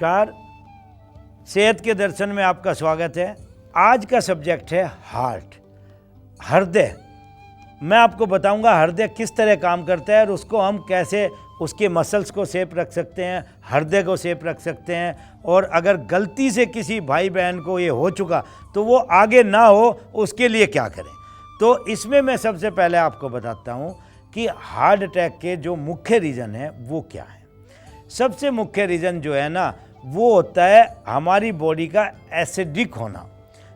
नमस्कार, सेहत के दर्शन में आपका स्वागत है। आज का सब्जेक्ट है हार्ट, हृदय। मैं आपको बताऊंगा हृदय किस तरह काम करता है और उसको हम कैसे उसके मसल्स को सेफ रख सकते हैं, हृदय को सेफ रख सकते हैं। और अगर गलती से किसी भाई बहन को ये हो चुका तो वो आगे ना हो, उसके लिए क्या करें। तो इसमें मैं सबसे पहले आपको बताता हूँ कि हार्ट अटैक के जो मुख्य रीज़न है वो क्या है। सबसे मुख्य रीज़न जो है ना वो होता है हमारी बॉडी का एसिडिक होना।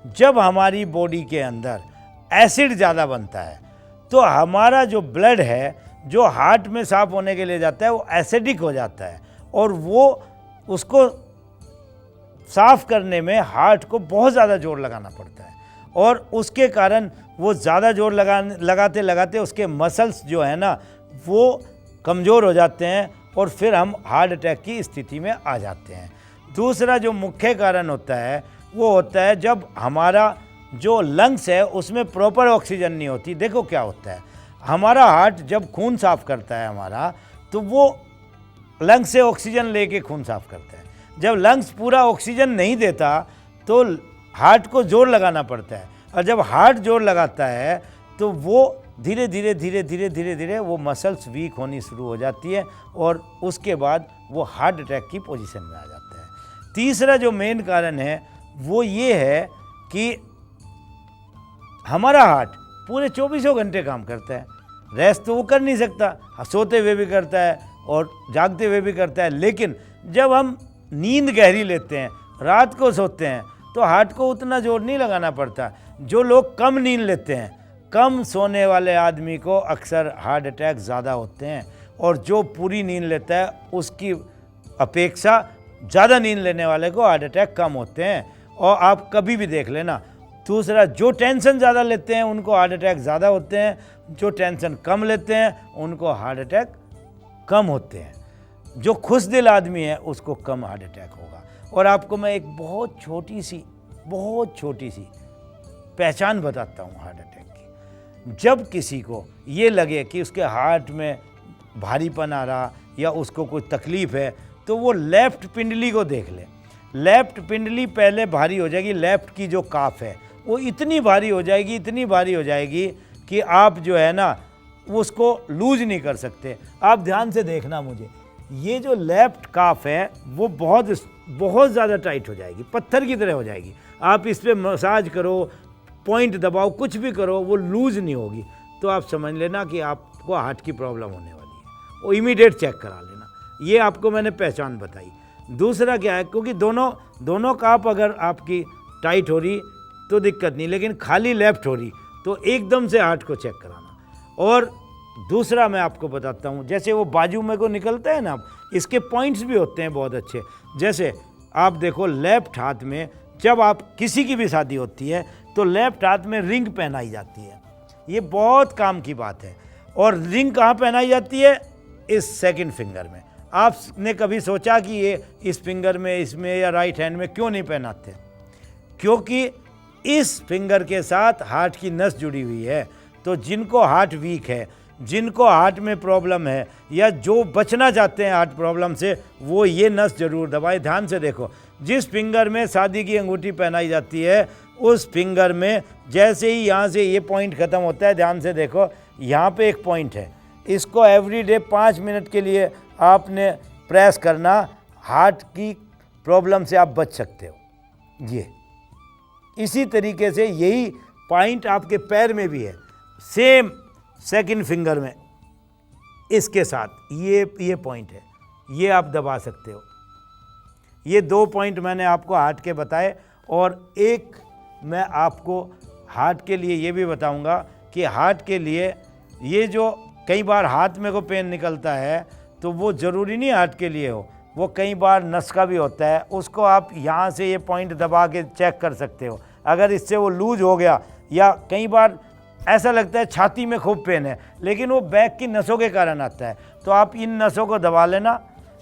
जब हमारी बॉडी के अंदर एसिड ज़्यादा बनता है तो हमारा जो ब्लड है जो हार्ट में साफ होने के लिए जाता है वो एसिडिक हो जाता है और वो उसको साफ करने में हार्ट को बहुत ज़्यादा जोर लगाना पड़ता है और उसके कारण वो ज़्यादा जोर लगाते लगाते उसके मसल्स जो है ना वो कमज़ोर हो जाते हैं और फिर हम हार्ट अटैक की स्थिति में आ जाते हैं। दूसरा जो मुख्य कारण होता है वो होता है जब हमारा जो लंग्स है उसमें प्रॉपर ऑक्सीजन नहीं होती। देखो क्या होता है, हमारा हार्ट जब खून साफ करता है हमारा तो वो लंग्स से ऑक्सीजन लेके खून साफ करता है। जब लंग्स पूरा ऑक्सीजन नहीं देता तो हार्ट को जोर लगाना पड़ता है और जब हार्ट जोर लगाता है तो वो धीरे धीरे वो मसल्स वीक होनी शुरू हो जाती है और उसके बाद वो हार्ट अटैक की पोजीशन में आ जाता है। तीसरा जो मेन कारण है वो ये है कि हमारा हार्ट पूरे 24 घंटे काम करता है। रेस्ट तो वो कर नहीं सकता, सोते हुए भी करता है और जागते हुए भी करता है। लेकिन जब हम नींद गहरी लेते हैं, रात को सोते हैं, तो हार्ट को उतना जोर नहीं लगाना पड़ता। जो लोग कम नींद लेते हैं, कम सोने वाले आदमी को अक्सर हार्ट अटैक ज़्यादा होते हैं और जो पूरी नींद लेता है उसकी अपेक्षा ज़्यादा नींद लेने वाले को हार्ट अटैक कम होते हैं। और आप कभी भी देख लेना। दूसरा, जो टेंशन ज़्यादा लेते हैं उनको हार्ट अटैक ज़्यादा होते हैं, जो टेंशन कम लेते हैं उनको हार्ट अटैक कम होते हैं। जो खुश दिल आदमी है उसको कम हार्ट अटैक होगा। और आपको मैं एक बहुत छोटी सी पहचान बताता हूँ हार्ट अटैक की। जब किसी को ये लगे कि उसके हार्ट में भारीपन आ रहा या उसको कोई तकलीफ़ है तो वो लेफ़्ट पिंडली को देख ले। लेफ़्ट पिंडली पहले भारी हो जाएगी। लेफ़्ट की जो काफ है वो इतनी भारी हो जाएगी कि आप जो है ना उसको लूज नहीं कर सकते। आप ध्यान से देखना मुझे, ये जो लेफ़्ट काफ है वो बहुत ज़्यादा टाइट हो जाएगी, पत्थर की तरह हो जाएगी। आप इस पर मसाज करो, पॉइंट दबाओ, कुछ भी करो, वो लूज़ नहीं होगी। तो आप समझ लेना कि आपको हार्ट की प्रॉब्लम होने वाली है। वो इमीडिएट चेक करा लेना। ये आपको मैंने पहचान बताई। दूसरा क्या है, क्योंकि दोनों काफ अगर आपकी टाइट हो रही तो दिक्कत नहीं, लेकिन खाली लेफ़्ट हो रही तो एकदम से हार्ट को चेक कराना। और दूसरा मैं आपको बताता हूँ, जैसे वो बाजू में को निकलता है ना, इसके पॉइंट्स भी होते हैं बहुत अच्छे। जैसे आप देखो लेफ़्ट हाथ में जब आप किसी की भी शादी होती है तो लेफ़्ट हाथ में रिंग पहनाई जाती है। ये बहुत काम की बात है। और रिंग कहाँ पहनाई जाती है? इस सेकंड फिंगर में। आपने कभी सोचा कि ये इस फिंगर में, इसमें या राइट हैंड में क्यों नहीं पहनाते? क्योंकि इस फिंगर के साथ हार्ट की नस जुड़ी हुई है। तो जिनको हार्ट वीक है, जिनको हार्ट में प्रॉब्लम है या जो बचना चाहते हैं हार्ट प्रॉब्लम से, वो ये नस जरूर दबाएं। ध्यान से देखो, जिस फिंगर में शादी की अंगूठी पहनाई जाती है उस फिंगर में जैसे ही यहाँ से ये पॉइंट ख़त्म होता है, ध्यान से देखो, यहाँ पे एक पॉइंट है। इसको एवरीडे 5 मिनट के लिए आपने प्रेस करना। हार्ट की प्रॉब्लम से आप बच सकते हो। ये इसी तरीके से यही पॉइंट आपके पैर में भी है, सेम सेकंड फिंगर में इसके साथ ये पॉइंट है, ये आप दबा सकते हो। ये 2 पॉइंट मैंने आपको हार्ट के बताए। और एक मैं आपको हार्ट के लिए ये भी बताऊंगा कि हार्ट के लिए ये जो कई बार हाथ में को पेन निकलता है तो वो ज़रूरी नहीं हार्ट के लिए हो, वो कई बार नस का भी होता है। उसको आप यहाँ से ये पॉइंट दबा के चेक कर सकते हो। अगर इससे वो लूज हो गया या कई बार ऐसा लगता है छाती में खूब पेन है लेकिन वो बैक की नसों के कारण आता है, तो आप इन नसों को दबा लेना।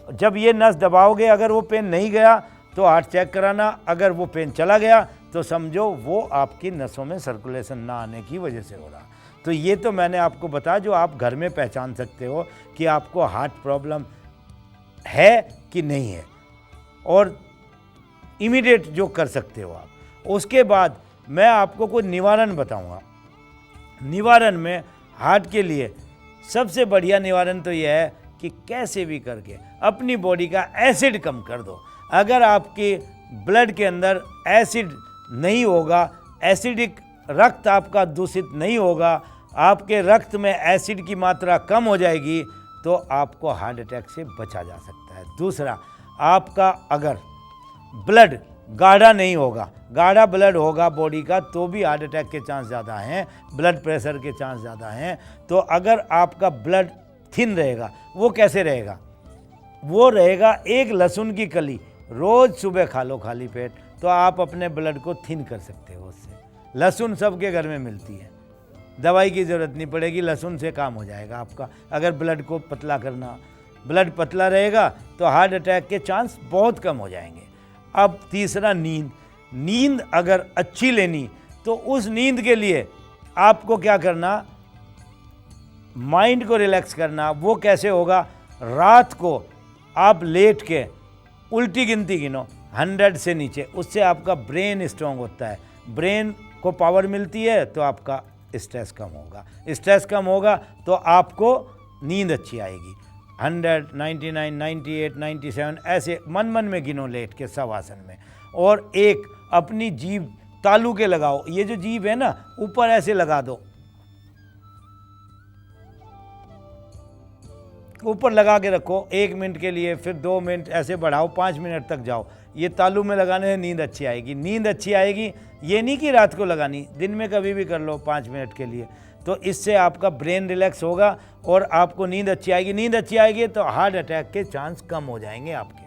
जब ये नस दबाओगे, अगर वो पेन नहीं गया तो हार्ट चेक कराना। अगर वो पेन चला गया तो समझो वो आपकी नसों में सर्कुलेशन ना आने की वजह से हो रहा। तो ये तो मैंने आपको बताया जो आप घर में पहचान सकते हो कि आपको हार्ट प्रॉब्लम है कि नहीं है। और इमीडिएट जो कर सकते हो आप। उसके बाद मैं आपको कोई निवारण बताऊंगा। निवारण में हार्ट के लिए सबसे बढ़िया निवारण तो यह है कि कैसे भी करके अपनी बॉडी का एसिड कम कर दो। अगर आपके ब्लड के अंदर एसिड नहीं होगा, एसिडिक रक्त आपका दूषित नहीं होगा, आपके रक्त में एसिड की मात्रा कम हो जाएगी, तो आपको हार्ट अटैक से बचा जा सकता है। दूसरा, आपका अगर ब्लड गाढ़ा नहीं होगा, गाढ़ा ब्लड होगा बॉडी का, तो भी हार्ट अटैक के चांस ज़्यादा हैं, ब्लड प्रेशर के चांस ज़्यादा हैं। तो अगर आपका ब्लड थिन रहेगा, वो कैसे रहेगा? वो रहेगा एक लहसुन की कली रोज़ सुबह खा लो खाली पेट, तो आप अपने ब्लड को थिन कर सकते हो उससे। लहसुन सबके घर में मिलती है, दवाई की ज़रूरत नहीं पड़ेगी, लहसुन से काम हो जाएगा आपका। अगर ब्लड को पतला करना, ब्लड पतला रहेगा तो हार्ट अटैक के चांस बहुत कम हो जाएंगे। अब तीसरा, नींद। नींद अगर अच्छी लेनी तो उस नींद के लिए आपको क्या करना, माइंड को रिलैक्स करना। वो कैसे होगा? रात को आप लेट के उल्टी गिनती गिनो 100 से नीचे, उससे आपका ब्रेन स्ट्रांग होता है, ब्रेन को पावर मिलती है, तो आपका स्ट्रेस कम होगा। स्ट्रेस कम होगा तो आपको नींद अच्छी आएगी। 100, 99, 98, 97 ऐसे मन मन में गिनो लेट के शवासन में। और एक अपनी जीभ तालू के लगाओ, ये जो जीभ है ना ऊपर ऐसे लगा दो, ऊपर लगा के रखो 1 मिनट के लिए, फिर 2 मिनट, ऐसे बढ़ाओ 5 मिनट तक जाओ। ये तालू में लगाने से नींद अच्छी आएगी। नींद अच्छी आएगी, ये नहीं कि रात को लगानी, दिन में कभी भी कर लो 5 मिनट के लिए, तो इससे आपका ब्रेन रिलैक्स होगा और आपको नींद अच्छी आएगी। नींद अच्छी आएगी तो हार्ट अटैक के चांस कम हो जाएंगे आपके।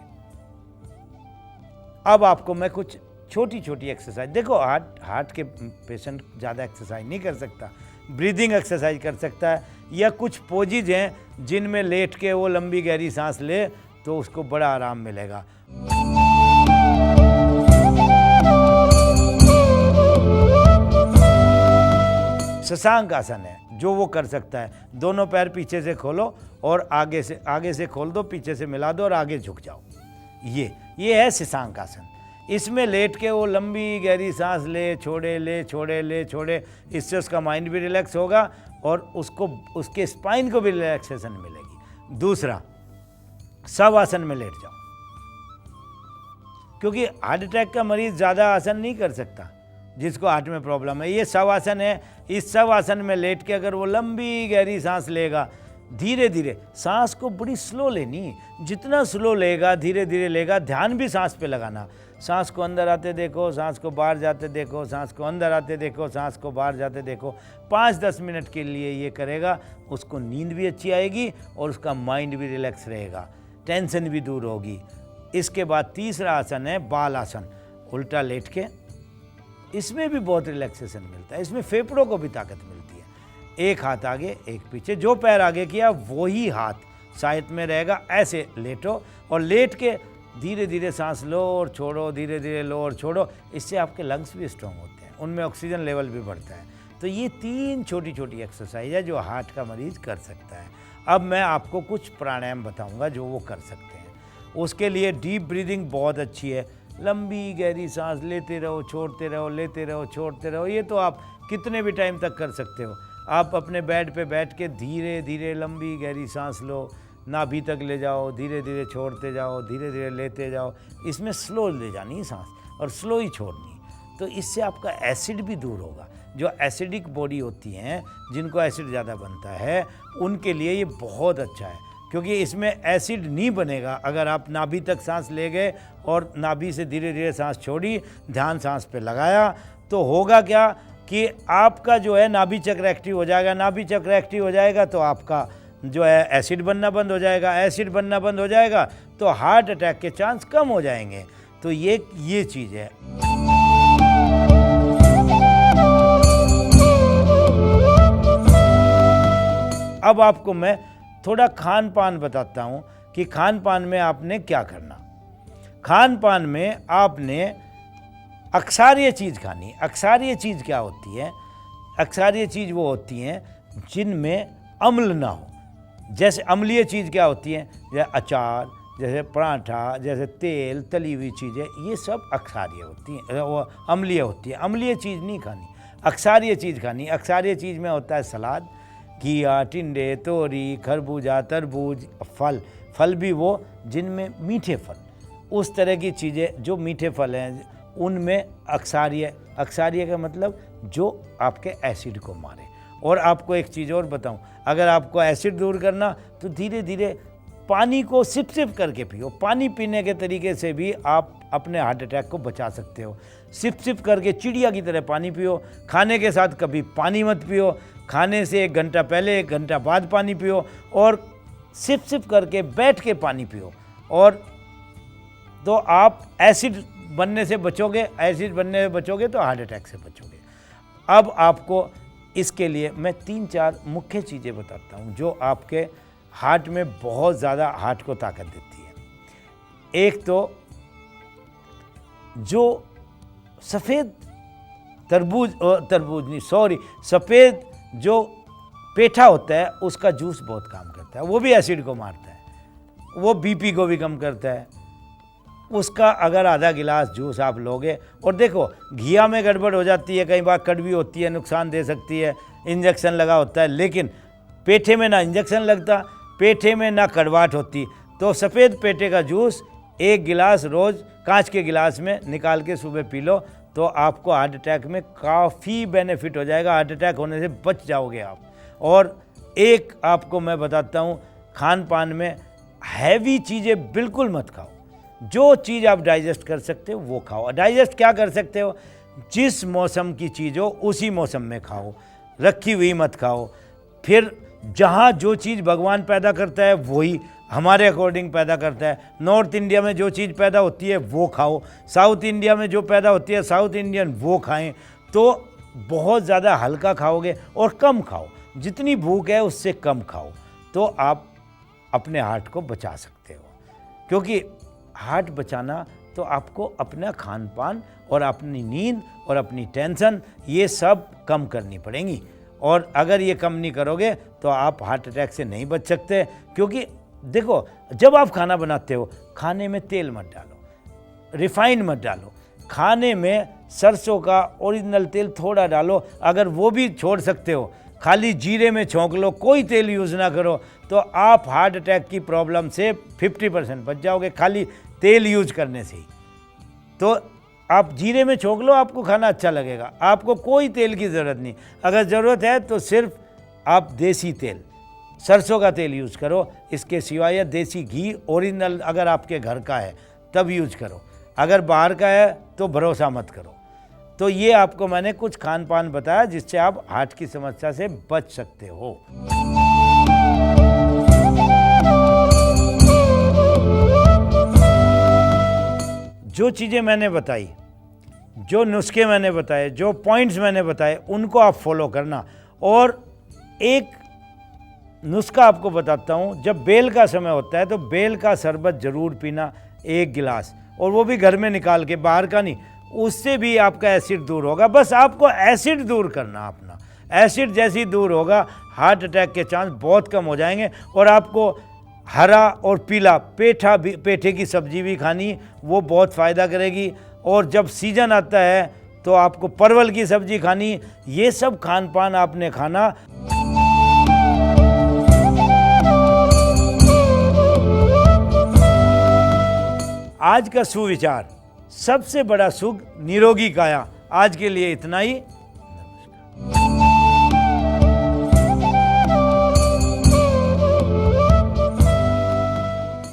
अब आपको मैं कुछ छोटी छोटी एक्सरसाइज, देखो हार्ट के पेशेंट ज़्यादा एक्सरसाइज नहीं कर सकता, ब्रीदिंग एक्सरसाइज कर सकता है, या कुछ पोजिज हैं जिनमें लेट के वो लंबी गहरी सांस ले तो उसको बड़ा आराम मिलेगा। शशांक आसन है जो वो कर सकता है। दोनों पैर पीछे से खोलो और आगे से खोल दो, पीछे से मिला दो और आगे झुक जाओ। ये है शशांक आसन। इसमें लेट के वो लंबी गहरी सांस ले छोड़े, इससे उसका माइंड भी रिलैक्स होगा और उसको उसके स्पाइन को भी रिलैक्सेशन मिलेगी। दूसरा, शवासन में लेट जाओ, क्योंकि हार्ट अटैक का मरीज ज़्यादा आसन नहीं कर सकता जिसको हार्ट में प्रॉब्लम है। ये शवासन है, इस शवासन में लेट के अगर वो लंबी गहरी सांस लेगा, धीरे धीरे सांस को बड़ी स्लो लेनी, जितना स्लो लेगा धीरे धीरे लेगा, ध्यान भी सांस पे लगाना। सांस को अंदर आते देखो, सांस को बाहर जाते देखो, सांस को अंदर आते देखो, सांस को बाहर जाते देखो। 5-10 मिनट के लिए ये करेगा, उसको नींद भी अच्छी आएगी और उसका माइंड भी रिलैक्स रहेगा, टेंशन भी दूर होगी। इसके बाद तीसरा आसन है बाल आसन, उल्टा लेट के। इसमें भी बहुत रिलैक्सेशन मिलता है, इसमें फेफड़ों को भी ताकत मिलती है। एक हाथ आगे एक पीछे, जो पैर आगे किया वही हाथ साइड में रहेगा। ऐसे लेटो और लेट के धीरे धीरे सांस लो और छोड़ो, धीरे धीरे लो और छोड़ो। इससे आपके लंग्स भी स्ट्रांग होते हैं, उनमें ऑक्सीजन लेवल भी बढ़ता है। तो ये 3 छोटी छोटी एक्सरसाइज है जो हार्ट का मरीज कर सकता है। अब मैं आपको कुछ प्राणायाम बताऊंगा जो वो कर सकते हैं। उसके लिए डीप ब्रीदिंग बहुत अच्छी है, लंबी गहरी सांस लेते रहो, छोड़ते रहो, लेते रहो, छोड़ते रहो। ये तो आप कितने भी टाइम तक कर सकते हो। आप अपने बेड पे बैठ के धीरे धीरे लंबी गहरी सांस लो, नाभि तक ले जाओ, धीरे धीरे छोड़ते जाओ, धीरे धीरे लेते जाओ। इसमें स्लो ले जानी है सांस और स्लो ही छोड़नी है। तो इससे आपका एसिड भी दूर होगा। जो एसिडिक बॉडी होती हैं, जिनको एसिड ज़्यादा बनता है, उनके लिए ये बहुत अच्छा है, क्योंकि इसमें एसिड नहीं बनेगा। अगर आप नाभि तक सांस ले गए और नाभि से धीरे धीरे सांस छोड़ी, ध्यान सांस पे लगाया, तो होगा क्या कि आपका जो है नाभि चक्र एक्टिव हो जाएगा। नाभि चक्र एक्टिव हो जाएगा तो आपका जो है एसिड बनना बंद हो जाएगा। एसिड बनना बंद हो जाएगा तो हार्ट अटैक के चांस कम हो जाएंगे। तो ये चीज़ है। अब आपको मैं थोड़ा खान पान बताता हूँ कि खान पान में आपने क्या करना। खान पान में आपने अक्सारीय चीज़ खानी। अक्सारीय चीज़ क्या होती है? अक्सारीय चीज़ वो होती हैं जिनमें अम्ल ना हो। जैसे अम्लीय चीज़ क्या होती है? जैसे अचार, जैसे पराठा, जैसे तेल, तली हुई चीज़ें, ये सब अक्षार्य होती हैं, वो अम्लीय होती है। अम्लीय चीज़ नहीं खानी, अक्षार्य चीज़ खानी। अक्षार्य चीज़ में होता है सलाद, घिया, टिंडे, तोरी, खरबूजा, तरबूज, फल भी वो जिनमें मीठे फल, उस तरह की चीज़ें जो मीठे फल हैं उनमें अक्षार्य का मतलब जो आपके एसिड को मारे। और आपको एक चीज़ और बताऊं, अगर आपको एसिड दूर करना तो धीरे धीरे पानी को सिप करके पियो। पानी पीने के तरीके से भी आप अपने हार्ट अटैक को बचा सकते हो। सिप करके चिड़िया की तरह पानी पियो। खाने के साथ कभी पानी मत पियो, खाने से 1 घंटा पहले 1 घंटा बाद पानी पियो, और सिप करके बैठ के पानी पियो। और तो आप एसिड बनने से बचोगे, एसिड बनने से बचोगे तो हार्ट अटैक से बचोगे। अब आपको इसके लिए मैं 3-4 मुख्य चीज़ें बताता हूँ जो आपके हार्ट में बहुत ज़्यादा हार्ट को ताकत देती है। एक तो जो सफ़ेद सफ़ेद जो पेठा होता है उसका जूस बहुत काम करता है, वो भी एसिड को मारता है, वो बीपी को भी कम करता है। उसका अगर आधा गिलास जूस आप लोगे, और देखो घिया में गड़बड़ हो जाती है, कई बार कड़वी होती है, नुकसान दे सकती है, इंजेक्शन लगा होता है, लेकिन पेठे में ना इंजेक्शन लगता, पेठे में ना कड़वाहट होती। तो सफ़ेद पेठे का जूस 1 गिलास रोज़ कांच के गिलास में निकाल के सुबह पी लो, तो आपको हार्ट अटैक में काफ़ी बेनिफिट हो जाएगा, हार्ट अटैक होने से बच जाओगे आप। और एक आपको मैं बताता हूँ, खान पान में हैवी चीज़ें बिल्कुल मत खाओ। जो चीज़ आप डाइजेस्ट कर सकते हो वो खाओ। डाइजेस्ट क्या कर सकते हो, जिस मौसम की चीज़ हो उसी मौसम में खाओ, रखी हुई मत खाओ। फिर जहाँ जो चीज़ भगवान पैदा करता है वही हमारे अकॉर्डिंग पैदा करता है। नॉर्थ इंडिया में जो चीज़ पैदा होती है वो खाओ, साउथ इंडिया में जो पैदा होती है साउथ इंडियन वो खाएं। तो बहुत ज़्यादा हल्का खाओगे और कम खाओ, जितनी भूख है उससे कम खाओ, तो आप अपने हार्ट को बचा सकते हो। क्योंकि हार्ट बचाना तो आपको अपना खान पान और अपनी नींद और अपनी टेंशन ये सब कम करनी पड़ेंगी। और अगर ये कम नहीं करोगे तो आप हार्ट अटैक से नहीं बच सकते। क्योंकि देखो, जब आप खाना बनाते हो खाने में तेल मत डालो, रिफाइंड मत डालो, खाने में सरसों का ओरिजिनल तेल थोड़ा डालो। अगर वो भी छोड़ सकते हो, खाली जीरे में छोंक लो, कोई तेल यूज़ ना करो, तो आप हार्ट अटैक की प्रॉब्लम से 50% बच जाओगे खाली तेल यूज करने से ही। तो आप जीरे में छोंक लो, आपको खाना अच्छा लगेगा, आपको कोई तेल की ज़रूरत नहीं। अगर ज़रूरत है तो सिर्फ आप देसी तेल, सरसों का तेल यूज़ करो। इसके सिवाय देसी घी ओरिजिनल अगर आपके घर का है तब यूज करो, अगर बाहर का है तो भरोसा मत करो। तो ये आपको मैंने कुछ खान पान बताया जिससे आप हार्ट की समस्या से बच सकते हो। जो चीज़ें मैंने बताई, जो नुस्खे मैंने बताए, जो पॉइंट्स मैंने बताए, उनको आप फॉलो करना। और एक नुस्खा आपको बताता हूँ, जब बेल का समय होता है तो बेल का शरबत ज़रूर पीना 1 गिलास, और वो भी घर में निकाल के, बाहर का नहीं। उससे भी आपका एसिड दूर होगा। बस आपको एसिड दूर करना अपना। एसिड जैसी दूर होगा, हार्ट अटैक के चांस बहुत कम हो जाएंगे। और आपको हरा और पीला पेठे की सब्जी भी खानी, वो बहुत फ़ायदा करेगी। और जब सीजन आता है तो आपको परवल की सब्जी खानी। ये सब खान पान आपने खाना। आज का सुविचार, सबसे बड़ा सुख निरोगी काया। आज के लिए इतना ही।